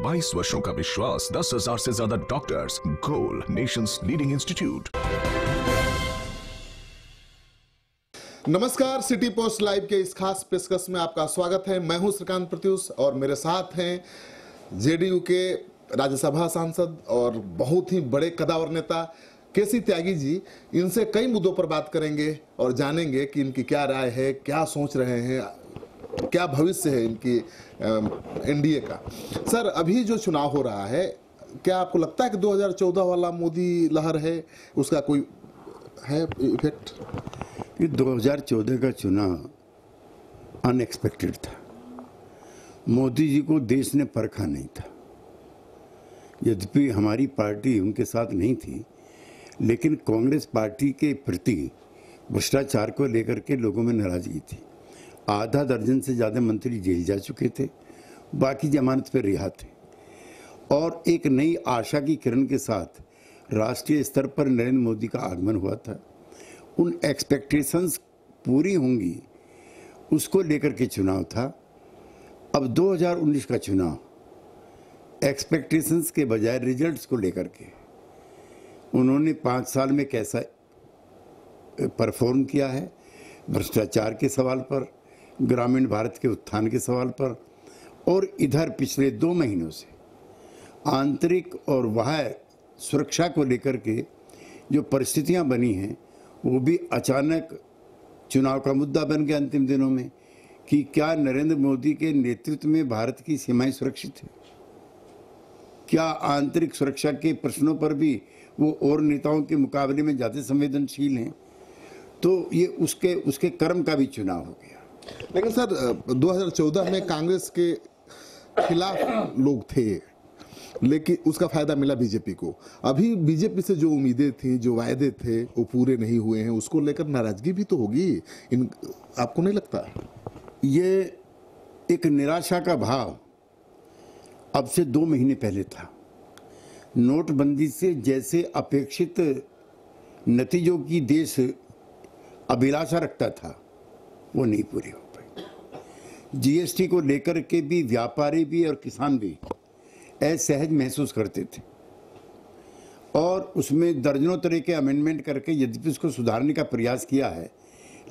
22 वर्षों का विश्वास, 10,000 से ज्यादा डॉक्टर्स। गोल, नेशंस लीडिंग इंस्टीट्यूट। नमस्कार, सिटी पोस्ट लाइव के इस खास पेशकश में आपका स्वागत है। मैं हूं श्रीकांत प्रत्युष और मेरे साथ हैं जेडीयू के राज्यसभा सांसद और बहुत ही बड़े कदावर नेता केसी त्यागी जी। इनसे कई मुद्दों पर बात करेंगे और जानेंगे कि इनकी क्या राय है, क्या सोच रहे हैं, क्या भविष्य है इनकी एनडीए का। सर, अभी जो चुनाव हो रहा है, क्या आपको लगता है कि 2014 वाला मोदी लहर है, उसका कोई है इफेक्ट? कि 2014 का चुनाव अनएक्सपेक्टेड था। मोदी जी को देश ने परखा नहीं था। यद्यपि हमारी पार्टी उनके साथ नहीं थी, लेकिन कांग्रेस पार्टी के प्रति भ्रष्टाचार को लेकर के लोगों में नाराजगी थी। आधा दर्जन से ज़्यादा मंत्री जेल जा चुके थे, बाकी जमानत पर रिहा थे। और एक नई आशा की किरण के साथ राष्ट्रीय स्तर पर नरेंद्र मोदी का आगमन हुआ था। उन एक्सपेक्टेशंस पूरी होंगी, उसको लेकर के चुनाव था। अब 2019 का चुनाव एक्सपेक्टेशंस के बजाय रिजल्ट्स को लेकर के उन्होंने 5 साल में कैसा परफॉर्म किया है, भ्रष्टाचार के सवाल पर, ग्रामीण भारत के उत्थान के सवाल पर, और इधर पिछले 2 महीनों से आंतरिक और बाह्य सुरक्षा को लेकर के जो परिस्थितियां बनी हैं, वो भी अचानक चुनाव का मुद्दा बन गया अंतिम दिनों में कि क्या नरेंद्र मोदी के नेतृत्व में भारत की सीमाएं सुरक्षित है, क्या आंतरिक सुरक्षा के प्रश्नों पर भी वो और नेताओं के मुकाबले में ज़्यादा संवेदनशील हैं। तो ये उसके कर्म का भी चुनाव हो गया। लेकिन सर, 2014 में कांग्रेस के खिलाफ लोग थे, लेकिन उसका फायदा मिला बीजेपी को। अभी बीजेपी से जो उम्मीदें थी, जो वायदे थे, वो पूरे नहीं हुए हैं, उसको लेकर नाराजगी भी तो होगी। आपको नहीं लगता? ये एक निराशा का भाव अब से 2 महीने पहले था। नोटबंदी से जैसे अपेक्षित नतीजों की देश अभिलाषा रखता था, वो नहीं पूरी हो पाई। जीएसटी को लेकर के भी व्यापारी भी और किसान भी असहज महसूस करते थे और उसमें दर्जनों तरह के अमेंडमेंट करके यद्यपि उसको सुधारने का प्रयास किया है,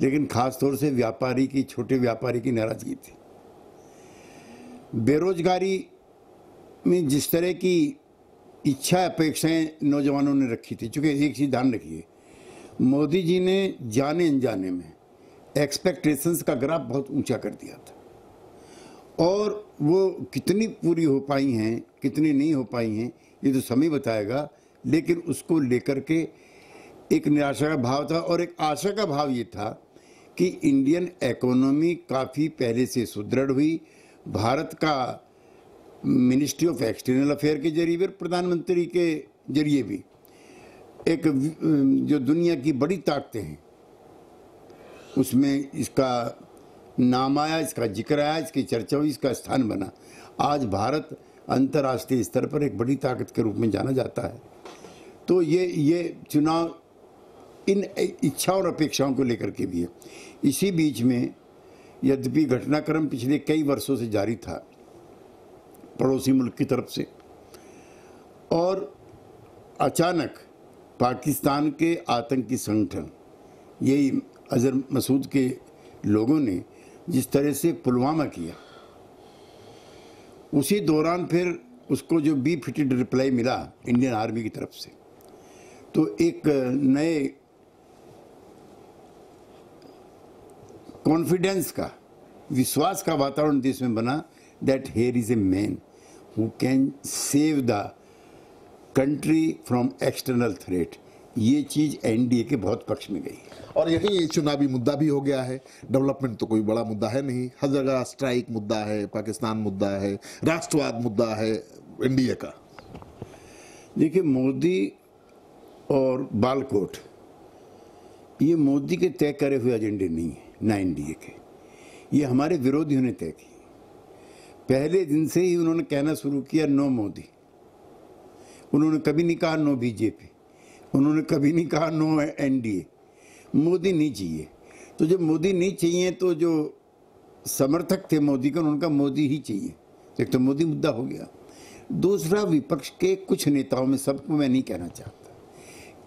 लेकिन खास तौर से व्यापारी की, छोटे व्यापारी की नाराजगी थी। बेरोजगारी में जिस तरह की इच्छा अपेक्षाएं नौजवानों ने रखी थी, चूंकि एक चीज ध्यान रखिए, मोदी जी ने जाने अनजाने में एक्सपेक्टेशंस का ग्राफ बहुत ऊंचा कर दिया था, और वो कितनी पूरी हो पाई हैं, कितनी नहीं हो पाई हैं, ये तो समय बताएगा। लेकिन उसको लेकर के एक निराशा का भाव था और एक आशा का भाव ये था कि इंडियन इकोनॉमी काफ़ी पहले से सुदृढ़ हुई। भारत का मिनिस्ट्री ऑफ एक्सटर्नल अफेयर के जरिए भी, प्रधानमंत्री के जरिए भी, एक जो दुनिया की बड़ी ताकतें हैं उसमें इसका नाम आया, इसका जिक्र आया, इसकी चर्चा हुई, इसका स्थान बना। आज भारत अंतर्राष्ट्रीय स्तर पर एक बड़ी ताकत के रूप में जाना जाता है। तो ये चुनाव इन इच्छा और अपेक्षाओं को लेकर के भी है। इसी बीच में यद्यपि घटनाक्रम पिछले कई वर्षों से जारी था पड़ोसी मुल्क की तरफ से, और अचानक पाकिस्तान के आतंकी संगठन, यही अजहर मसूद के लोगों ने जिस तरह से पुलवामा किया, उसी दौरान फिर उसको जो बी फिटेड रिप्लाई मिला इंडियन आर्मी की तरफ से, तो एक नए कॉन्फिडेंस का, विश्वास का वातावरण देश में बना, that here is a man who can save the country from external threat. ये चीज एनडीए के बहुत पक्ष में गई। और यही चुनावी मुद्दा भी हो गया है। डेवलपमेंट तो कोई बड़ा मुद्दा है नहीं, हर जगह स्ट्राइक मुद्दा है, पाकिस्तान मुद्दा है, राष्ट्रवाद मुद्दा है एनडीए का। देखिए, मोदी और बालकोट, ये मोदी के तय करे हुए एजेंडे नहीं है, ना एनडीए के। ये हमारे विरोधियों ने तय की। पहले दिन से ही उन्होंने कहना शुरू किया नो मोदी। उन्होंने कभी नहीं कहा नो बीजेपी, उन्होंने कभी नहीं कहा नो एनडीए। मोदी नहीं चाहिए। तो जब मोदी नहीं चाहिए तो जो समर्थक थे मोदी का, उनका मोदी ही चाहिए। एक तो मोदी मुद्दा हो गया। दूसरा, विपक्ष के कुछ नेताओं में, सबको मैं नहीं कहना चाहता,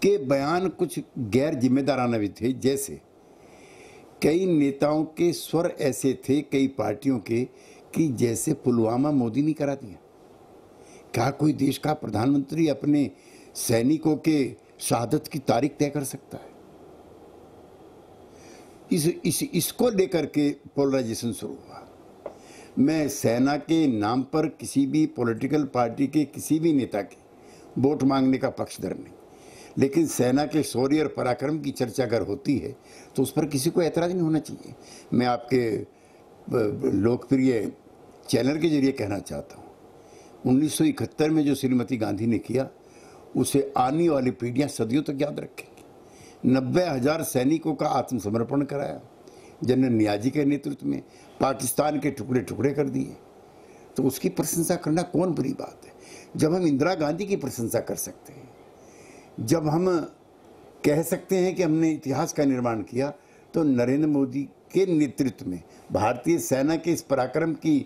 के बयान कुछ गैर जिम्मेदाराना भी थे। जैसे कई नेताओं के स्वर ऐसे थे, कई पार्टियों के, कि जैसे पुलवामा मोदी ने करा दिया। क्या कोई देश का प्रधानमंत्री अपने सैनिकों के शहादत की तारीख तय कर सकता है? इसको लेकर के पोलराइजेशन शुरू हुआ। मैं सेना के नाम पर किसी भी पॉलिटिकल पार्टी के किसी भी नेता के वोट मांगने का पक्षधर नहीं, लेकिन सेना के शौर्य और पराक्रम की चर्चा अगर होती है तो उस पर किसी को ऐतराज नहीं होना चाहिए। मैं आपके लोकप्रिय चैनल के जरिए कहना चाहता हूँ, 1971 में जो श्रीमती गांधी ने किया, उसे आने वाली पीढ़ियां सदियों तक याद रखेंगी। 90,000 सैनिकों का आत्मसमर्पण कराया जनरल नियाजी के नेतृत्व में, पाकिस्तान के टुकड़े टुकड़े कर दिए। तो उसकी प्रशंसा करना कौन बुरी बात है? जब हम इंदिरा गांधी की प्रशंसा कर सकते हैं, जब हम कह सकते हैं कि हमने इतिहास का निर्माण किया, तो नरेंद्र मोदी के नेतृत्व में भारतीय सेना के इस पराक्रम की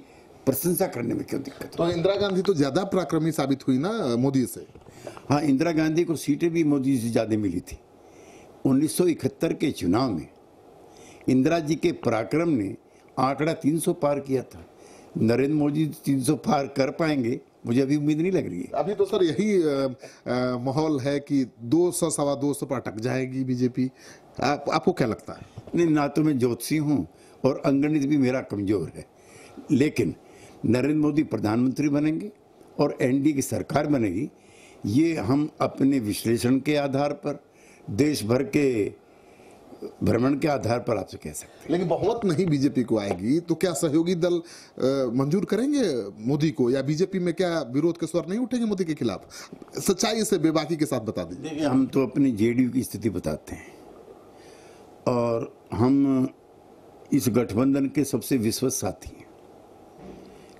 प्रशंसा करने में क्यों दिक्कत? तो इंदिरा गांधी तो ज्यादा पराक्रमी साबित हुई ना मोदी से। हाँ, इंदिरा गांधी को सीटें भी मोदी से ज्यादा मिली थी। 1971 के चुनाव में इंदिरा जी के पराक्रम ने आंकड़ा 300 पार किया था। नरेंद्र मोदी 300 पार कर पाएंगे, मुझे अभी उम्मीद नहीं लग रही है। अभी तो सर यही माहौल है कि 200 सवा 200 पर अटक जाएगी बीजेपी। आपको क्या लगता है? नहीं, ना तो मैं ज्योतिषी हूँ और अंगणित भी मेरा कमजोर है, लेकिन नरेंद्र मोदी प्रधानमंत्री बनेंगे और एनडीए की सरकार बनेगी, ये हम अपने विश्लेषण के आधार पर, देश भर के भ्रमण के आधार पर आपसे कह सकते हैं। लेकिन बहुमत नहीं बीजेपी को आएगी, तो क्या सहयोगी दल मंजूर करेंगे मोदी को, या बीजेपी में क्या विरोध के स्वर नहीं उठेंगे मोदी के खिलाफ? सच्चाई से बेबाकी के साथ बता दीजिए। देखिए, हम तो अपनी जेडीयू की स्थिति बताते हैं और हम इस गठबंधन के सबसे विश्वस्त साथी हैं।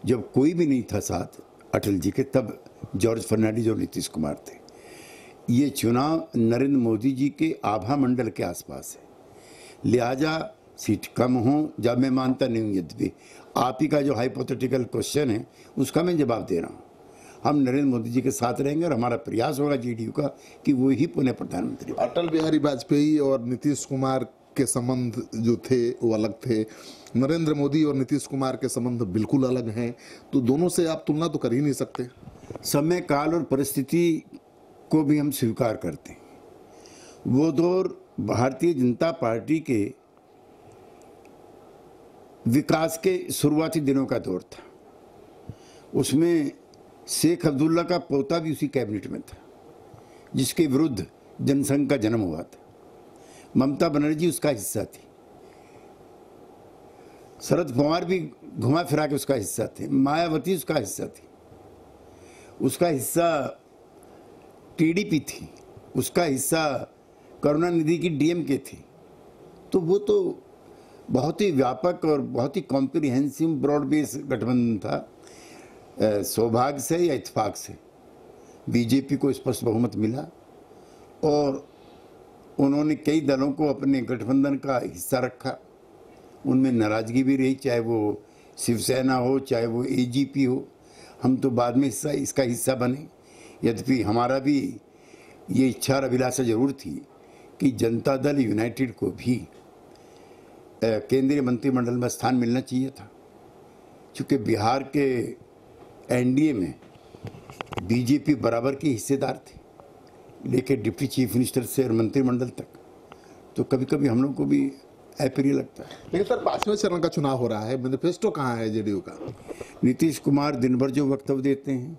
जब कोई भी नहीं था साथ अटल जी के, तब जॉर्ज फर्नांडिस और नीतीश कुमार थे। ये चुनाव नरेंद्र मोदी जी के आभा मंडल के आसपास है, लिहाजा सीट कम हो, जब मैं मानता नहीं हूँ, यद्यपि आप ही का जो हाइपोथेटिकल क्वेश्चन है उसका मैं जवाब दे रहा हूँ। हम नरेंद्र मोदी जी के साथ रहेंगे और हमारा प्रयास होगा जेडीयू का कि वो ही पुनः प्रधानमंत्री। अटल बिहारी वाजपेयी और नीतीश कुमार के संबंध जो थे वो अलग थे, नरेंद्र मोदी और नीतीश कुमार के संबंध बिल्कुल अलग हैं, तो दोनों से आप तुलना तो कर ही नहीं सकते। समय, काल और परिस्थिति को भी हम स्वीकार करते हैं। वो दौर भारतीय जनता पार्टी के विकास के शुरुआती दिनों का दौर था। उसमें शेख अब्दुल्ला का पोता भी उसी कैबिनेट में था, जिसके विरुद्ध जनसंघ का जन्म हुआ था। ममता बनर्जी उसका हिस्सा थी, शरद पवार भी घुमा फिरा के उसका हिस्सा थे, मायावती उसका हिस्सा थी, उसका हिस्सा टीडीपी थी, उसका हिस्सा करुणानिधि की डीएमके थी। तो वो तो बहुत ही व्यापक और बहुत ही कॉम्प्रिहेंसिव ब्रॉड बेस गठबंधन था। सौभाग्य से या इत्तेफाक से बीजेपी को स्पष्ट बहुमत मिला और उन्होंने कई दलों को अपने गठबंधन का हिस्सा रखा। उनमें नाराजगी भी रही, चाहे वो शिवसेना हो, चाहे वो एजीपी हो। हम तो बाद में इसका हिस्सा बने, यद्यपि हमारा भी ये इच्छा और अभिलाषा जरूर थी कि जनता दल यूनाइटेड को भी केंद्रीय मंत्रिमंडल में स्थान मिलना चाहिए था, क्योंकि बिहार के एनडीए में बीजेपी बराबर के हिस्सेदार थे, लेकिन डिप्टी चीफ मिनिस्टर से और मंत्रिमंडल तक। तो कभी कभी हम लोग को भी अप्रिय लगता है। लेकिन सर, 5वें चरण का चुनाव हो रहा है, मैनिफेस्टो कहाँ है जेडीयू का? नीतीश कुमार दिन भर जो वक्तव्य देते हैं,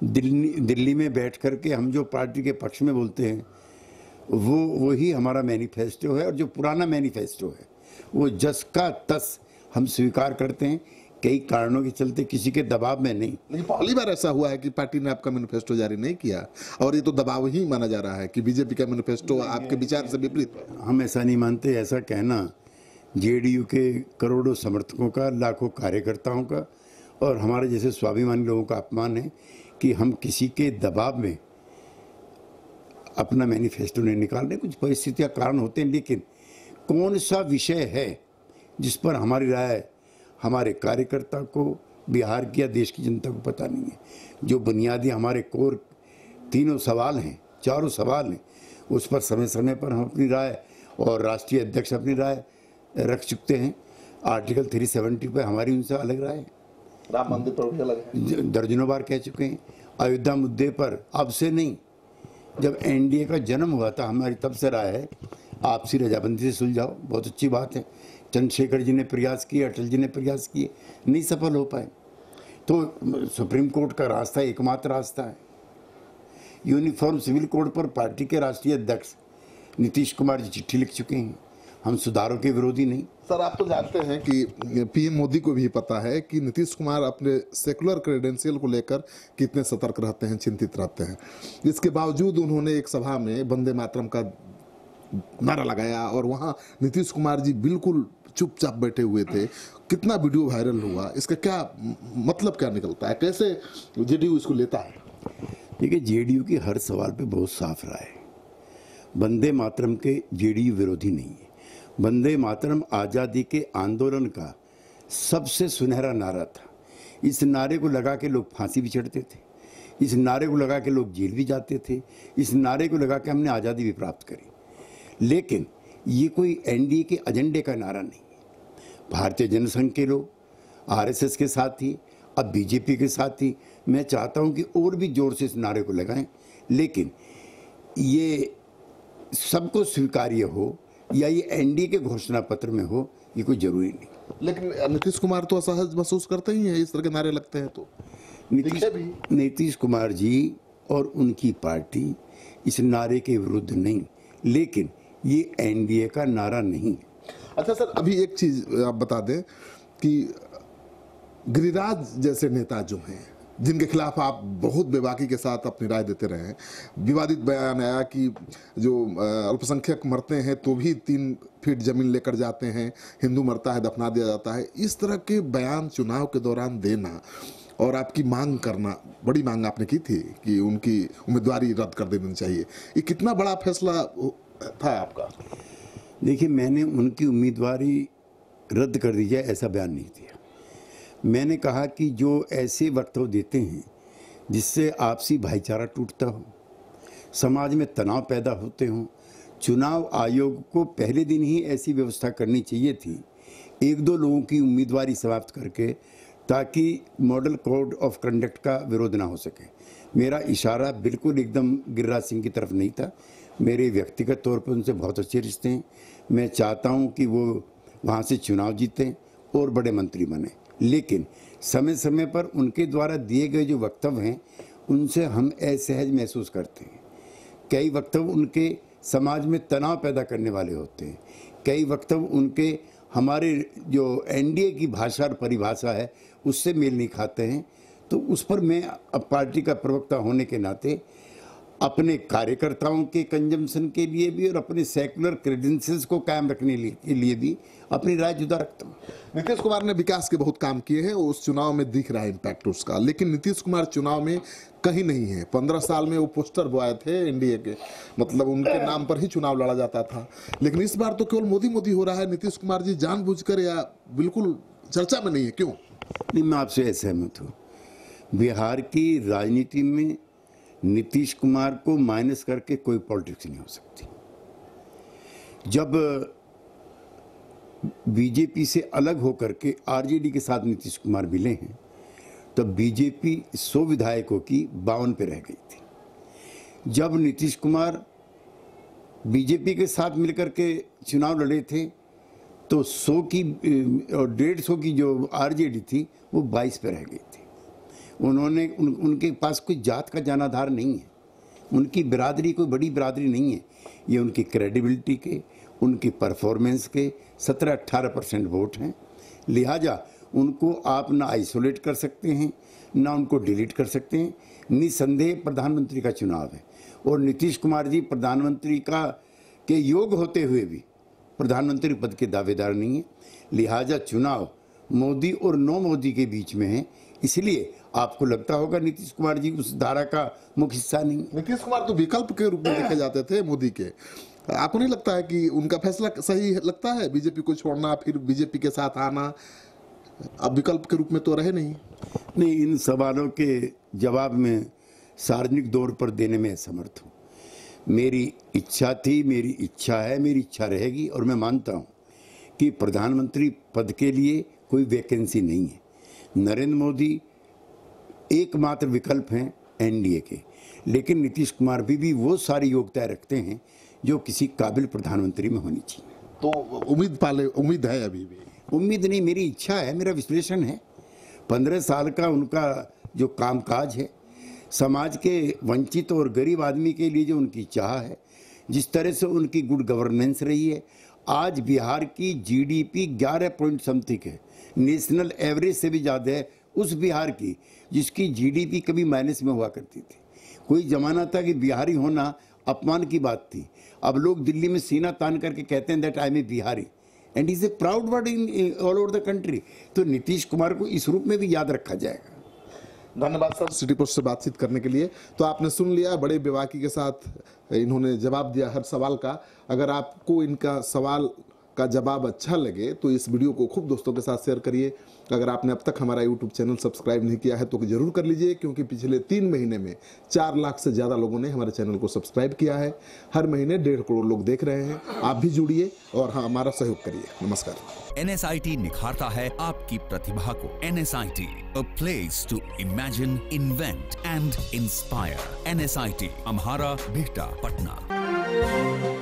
दिल्ली में बैठ करके हम जो पार्टी के पक्ष में बोलते हैं, वही हमारा मैनिफेस्टो है। और जो पुराना मैनिफेस्टो है वो जस का तस हम स्वीकार करते हैं, कई कारणों के चलते, किसी के दबाव में नहीं। लेकिन पहली बार ऐसा हुआ है कि पार्टी ने आपका मैनिफेस्टो जारी नहीं किया, और ये तो दबाव ही माना जा रहा है कि बीजेपी का मैनिफेस्टो आपके विचार से विपरीत है। हम ऐसा नहीं मानते। ऐसा कहना जेडीयू के करोड़ों समर्थकों का, लाखों कार्यकर्ताओं का और हमारे जैसे स्वाभिमानी लोगों का अपमान है कि हम किसी के दबाव में अपना मैनिफेस्टो नहीं निकाल रहे। कुछ परिस्थितियाँ कारण होते हैं, लेकिन कौन सा विषय है जिस पर हमारी राय हमारे कार्यकर्ता को, बिहार की या देश की जनता को पता नहीं है। जो बुनियादी हमारे कोर तीनों सवाल हैं, चारों सवाल हैं, उस पर समय समय पर हम अपनी राय और राष्ट्रीय अध्यक्ष अपनी राय रख चुके हैं। आर्टिकल 370 पर हमारी उनसे अलग राय है, राम मंदिर पर भी अलग है, दर्जनों बार कह चुके हैं। अयोध्या मुद्दे पर अब से नहीं, जब एनडीए का जन्म हुआ था हमारी तब से राय है आपसी रजाबंदी से सुलझाओ, बहुत अच्छी बात है। चंद्रशेखर जी ने प्रयास किए, अटल जी ने प्रयास किए, नहीं सफल हो पाए। तो सुप्रीम कोर्ट का रास्ता एकमात्र रास्ता है। यूनिफॉर्म सिविल कोड पर पार्टी के राष्ट्रीय अध्यक्ष नीतीश कुमार जी चिट्ठी लिख चुके हैं। हम सुधारों के विरोधी नहीं। सर, आप तो जानते हैं कि पीएम मोदी को भी पता है कि नीतीश कुमार अपने सेकुलर क्रेडेंशियल को लेकर कितने सतर्क रहते हैं, चिंतित रहते हैं। इसके बावजूद उन्होंने एक सभा में वंदे मातरम का नारा लगाया और वहां नीतीश कुमार जी बिल्कुल चुपचाप बैठे हुए थे। कितना वीडियो वायरल हुआ, इसका क्या मतलब क्या निकलता है, कैसे जेडीयू इसको लेता है? देखिए, जेडीयू की हर सवाल पे बहुत साफ राय है। वंदे मातरम के जेडीयू विरोधी नहीं है। वंदे मातरम आज़ादी के आंदोलन का सबसे सुनहरा नारा था। इस नारे को लगा के लोग फांसी भी चढ़ते थे, इस नारे को लगा के लोग जेल भी जाते थे, इस नारे को लगा के हमने आज़ादी भी प्राप्त करी। लेकिन ये कोई एनडीए के एजेंडे का नारा नहीं है। भारतीय जनसंघ के लोग आरएसएस के साथ ही, अब बीजेपी के साथ ही, मैं चाहता हूं कि और भी जोर से इस नारे को लगाएं। लेकिन ये सबको स्वीकार्य हो या ये एनडीए के घोषणा पत्र में हो, ये कोई जरूरी नहीं। लेकिन नीतीश कुमार तो असहज महसूस करते ही हैं इस तरह के नारे लगते हैं। तो नीतीश कुमार जी और उनकी पार्टी इस नारे के विरुद्ध नहीं, लेकिन ये एनडीए का नारा नहीं है। अच्छा सर, अभी एक चीज आप बता दें कि गिरिराज जैसे नेता जो हैं, जिनके खिलाफ आप बहुत बेबाकी के साथ अपनी राय देते रहे हैं, विवादित बयान आया कि जो अल्पसंख्यक मरते हैं तो भी 3 फीट जमीन लेकर जाते हैं, हिंदू मरता है दफना दिया जाता है। इस तरह के बयान चुनाव के दौरान देना और आपकी मांग करना, बड़ी मांग आपने की थी कि उनकी उम्मीदवारी रद्द कर देनी चाहिए, ये कितना बड़ा फैसला था आपका? देखिए, मैंने उनकी उम्मीदवारी रद्द कर दी जाए ऐसा बयान नहीं दिया। मैंने कहा कि जो ऐसे वक्तव्य देते हैं जिससे आपसी भाईचारा टूटता हो, समाज में तनाव पैदा होते हों, चुनाव आयोग को पहले दिन ही ऐसी व्यवस्था करनी चाहिए थी, 1-2 लोगों की उम्मीदवारी समाप्त करके, ताकि मॉडल कोड ऑफ कंडक्ट का विरोध ना हो सके। मेरा इशारा बिल्कुल एकदम गिरिराज सिंह की तरफ नहीं था। मेरे व्यक्तिगत तौर पर उनसे बहुत अच्छे रिश्ते हैं। मैं चाहता हूं कि वो वहां से चुनाव जीतें और बड़े मंत्री बने। लेकिन समय समय पर उनके द्वारा दिए गए जो वक्तव्य हैं, उनसे हम असहज महसूस करते हैं। कई वक्तव्य उनके समाज में तनाव पैदा करने वाले होते हैं, कई वक्तव्य उनके हमारे जो एनडीए की भाषा और परिभाषा है उससे मेल नहीं खाते हैं। तो उस पर मैं अब पार्टी का प्रवक्ता होने के नाते अपने कार्यकर्ताओं के कंजम्पशन के लिए भी और अपने सेकुलर क्रेडेंशियल्स को कायम रखने के लिए भी अपनी राय जुदा रखता हूँ। नीतीश कुमार ने विकास के बहुत काम किए हैं, उस चुनाव में दिख रहा है इम्पैक्ट उसका, लेकिन नीतीश कुमार चुनाव में कहीं नहीं है। 15 साल में वो पोस्टर बॉय थे एनडीए के, मतलब उनके नाम पर ही चुनाव लड़ा जाता था। लेकिन इस बार तो केवल मोदी मोदी हो रहा है। नीतीश कुमार जी जानबूझकर या बिल्कुल चर्चा में नहीं है, क्यों? नहीं, मैं आपसे असहमत हूँ। बिहार की राजनीति में नीतीश कुमार को माइनस करके कोई पॉलिटिक्स नहीं हो सकती। जब बीजेपी से अलग होकर के आरजेडी के साथ नीतीश कुमार मिले हैं, तब बीजेपी 100 विधायकों की 52 पे रह गई थी। जब नीतीश कुमार बीजेपी के साथ मिलकर के चुनाव लड़े थे, तो 100 की और 150 की जो आरजेडी थी वो 22 पे रह गई थी। उनके पास कोई जात का जनाधार नहीं है, उनकी बिरादरी कोई बड़ी बिरादरी नहीं है। ये उनकी क्रेडिबिलिटी के, उनकी परफॉर्मेंस के 17-18% वोट हैं। लिहाजा उनको आप ना आइसोलेट कर सकते हैं, ना उनको डिलीट कर सकते हैं। निसंदेह प्रधानमंत्री का चुनाव है और नीतीश कुमार जी प्रधानमंत्री के योग होते हुए भी प्रधानमंत्री पद के दावेदार नहीं है। लिहाजा चुनाव मोदी और नो मोदी के बीच में है, इसलिए आपको लगता होगा नीतीश कुमार जी उस धारा का मुख्य हिस्सा नहीं। नीतीश कुमार तो विकल्प के रूप में देखे जाते थे मोदी के। आपको नहीं लगता है कि उनका फैसला सही लगता है बीजेपी को छोड़ना फिर बीजेपी के साथ आना? अब विकल्प के रूप में तो रहे नहीं। नहीं, इन सवालों के जवाब में सार्वजनिक तौर पर देने में असमर्थ हूँ। मेरी इच्छा थी, मेरी इच्छा है, मेरी इच्छा रहेगी, और मैं मानता हूँ कि प्रधानमंत्री पद के लिए कोई वैकेंसी नहीं है। नरेंद्र मोदी एकमात्र विकल्प हैं एनडीए के, लेकिन नीतीश कुमार भी वो सारी योग्यताएं रखते हैं जो किसी काबिल प्रधानमंत्री में होनी चाहिए। तो उम्मीद है अभी भी? उम्मीद नहीं, मेरी इच्छा है, मेरा विश्लेषण है। 15 साल का उनका जो कामकाज है, समाज के वंचित और गरीब आदमी के लिए जो उनकी चाह है, जिस तरह से उनकी गुड गवर्नेंस रही है, आज बिहार की जीडीपी 11 पॉइंट समथिंग है, नेशनल एवरेज से भी ज़्यादा है उस बिहार की जिसकी जीडीपी कभी माइनस में हुआ करती थी। कोई जमाना था कि बिहारी होना अपमान की बात थी। अब लोग दिल्ली में सीना तान करके कहते हैं that I am a Bihari, and is a proud word in all over the country. तो नीतीश कुमार को इस रूप में भी याद रखा जाएगा। धन्यवाद सर सिटी पोस्ट से बातचीत करने के लिए। तो आपने सुन लिया, बड़े बेबाकी के साथ इन्होंने जवाब दिया हर सवाल का। अगर आपको इनका सवाल का जवाब अच्छा लगे तो इस वीडियो को खूब दोस्तों के साथ शेयर करिए। अगर आपने अब तक हमारा यूट्यूब चैनल सब्सक्राइब नहीं किया है तो जरूर कर लीजिए, क्योंकि पिछले 3 महीने में 4 लाख से ज़्यादा लोगों ने हमारे चैनल को सब्सक्राइब किया है। हर महीने 1.5 करोड़ लोग देख रहे हैं। आप भी जुड़िए और हाँ, हमारा सहयोग करिए। नमस्कार। NSIT निखारता है आपकी प्रतिभा को। NSIT, a place to imagine, invent and inspire. NSIT, अम्हारा, Bihta, Patna.